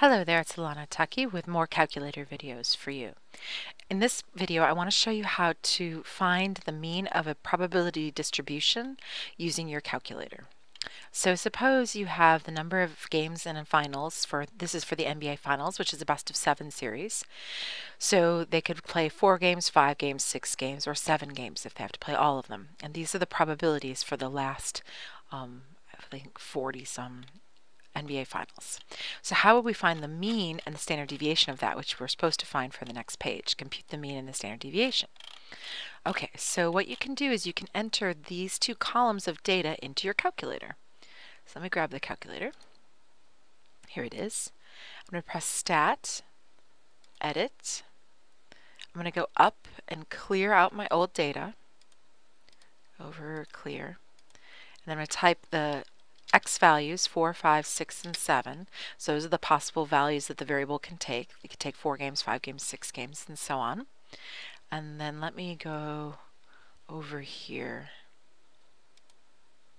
Hello there, it's Alana Tucky with more calculator videos for you. In this video, I want to show you how to find the mean of a probability distribution using your calculator. So suppose you have the number of games in a finals this is for the NBA finals, which is a best of 7 series. So they could play 4 games, 5 games, 6 games, or 7 games if they have to play all of them. And these are the probabilities for the last, I think 40 some NBA finals. So how would we find the mean and the standard deviation of that, which we're supposed to find for the next page? Compute the mean and the standard deviation. Okay, so what you can do is you can enter these two columns of data into your calculator. So let me grab the calculator. Here it is. I'm going to press Stat, Edit. I'm going to go up and clear out my old data. Over clear. And then I'm going to type the x values, 4, 5, 6, and 7. So those are the possible values that the variable can take. You could take 4 games, 5 games, 6 games, and so on. And then let me go over here.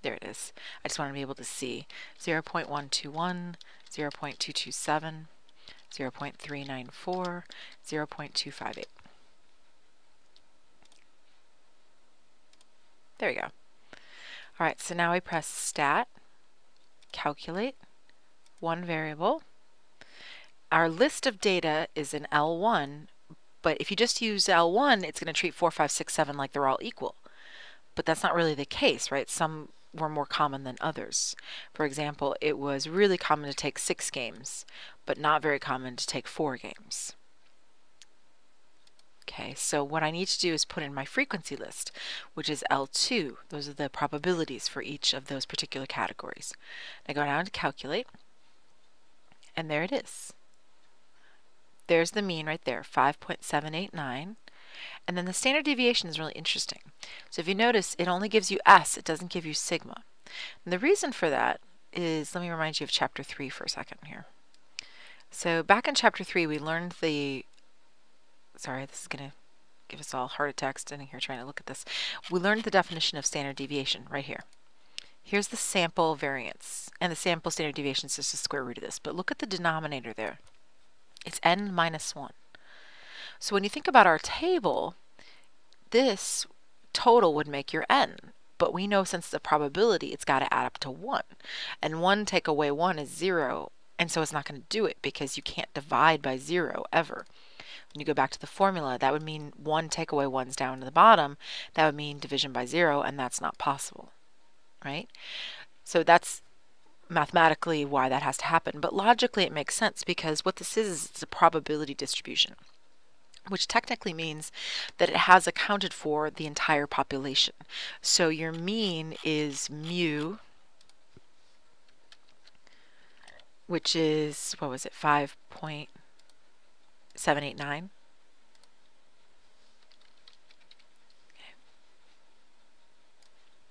There it is. I just want to be able to see 0.121, 0.227, 0.394, 0.258. There we go. All right, so now I press Stat, Calculate, one variable. Our list of data is in L1, but if you just use L1, it's going to treat 4, 5, 6, 7 like they're all equal. But that's not really the case, right? Some were more common than others. For example, it was really common to take 6 games, but not very common to take 4 games. Okay, so what I need to do is put in my frequency list, which is L2. Those are the probabilities for each of those particular categories. I go down to Calculate, and there it is. There's the mean right there, 5.789. And then the standard deviation is really interesting. So if you notice, it only gives you S, it doesn't give you sigma. And the reason for that is, let me remind you of Chapter 3 for a second here. So back in Chapter 3, we learned sorry, this is going to give us all heart attacks standing here trying to look at this. We learned the definition of standard deviation right here. Here's the sample variance, and the sample standard deviation is just the square root of this. But look at the denominator there. It's n minus 1. So when you think about our table, this total would make your n. But we know since it's a probability, it's got to add up to 1. And 1 take away 1 is 0. And so it's not going to do it because you can't divide by 0 ever. When you go back to the formula, that would mean 1 take away 1's down to the bottom. That would mean division by 0, and that's not possible, right? So that's mathematically why that has to happen. But logically, it makes sense because what this is it's a probability distribution, which technically means that it has accounted for the entire population. So your mean is mu, which is, what was it, 5.789.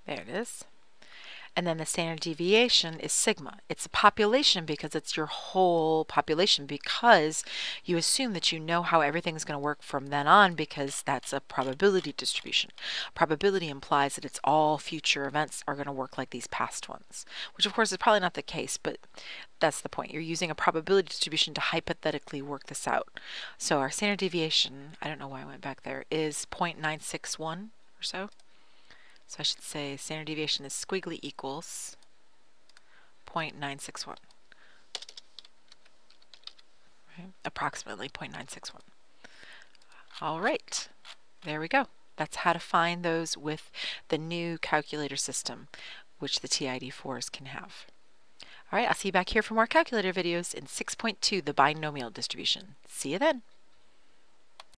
There it is. And then the standard deviation is sigma. It's a population because it's your whole population, because you assume that you know how everything's going to work from then on, because that's a probability distribution. Probability implies that it's all future events are going to work like these past ones, which of course is probably not the case, but that's the point. You're using a probability distribution to hypothetically work this out. So our standard deviation, I don't know why I went back there, is 0.961 or so. So I should say standard deviation is squiggly equals 0.961. Right? Approximately 0.961. All right, there we go. That's how to find those with the new calculator system, which the TI-84s can have. All right, I'll see you back here for more calculator videos in 6.2, the binomial distribution. See you then.